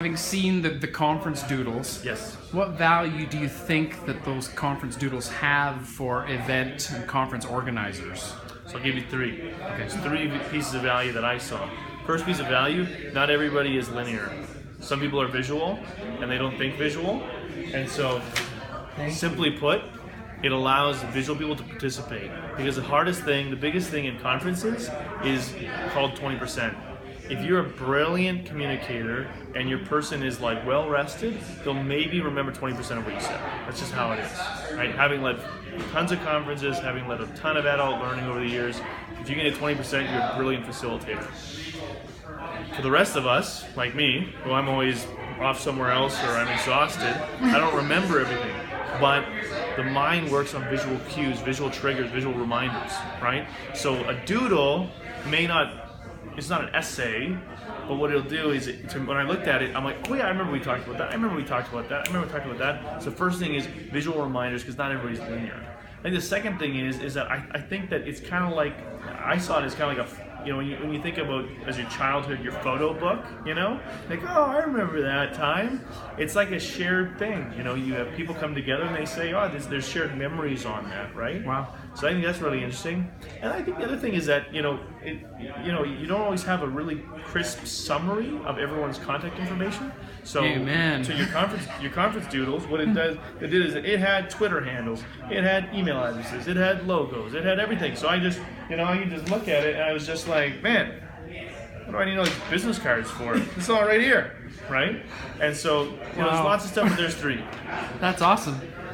Having seen the conference doodles, Yes. what value do you think that those conference doodles have for event and conference organizers? So I'll give you three. Okay, so three pieces of value that I saw. First piece of value, not everybody is linear. Some people are visual and they don't think visual. And so, simply put, it allows visual people to participate. Because the biggest thing in conferences is called 20%. If you're a brilliant communicator and your person is like well rested, they'll maybe remember 20% of what you said. That's just how it is, right? Having led tons of conferences, having led a ton of adult learning over the years, if you can get 20%, you're a brilliant facilitator. For the rest of us, like me, who I'm always off somewhere else or I'm exhausted, I don't remember everything. But the mind works on visual cues, visual triggers, visual reminders, right? So a doodle it's not an essay, but what it'll do is, when I looked at it, I'm like, oh yeah, I remember we talked about that, I remember we talked about that, I remember we talked about that. So first thing is visual reminders, because not everybody's linear. I think the second thing is that I think that it's kind of like, I saw it as kind of like when you think about as your childhood, your photo book, like, oh, I remember that time. It's like a shared thing, you have people come together and they say, oh, there's shared memories on that, right? Wow. So I think that's really interesting. And I think the other thing is that, you don't always have a really crisp summary of everyone's contact information. So, Amen. So your conference doodles, what it did is it had Twitter handles, it had email addresses, it had logos, it had everything. So I just, you just look at it and I was just like, man, what do I need all these business cards for? It's all right here, right? And so, there's lots of stuff, but there's three. That's awesome.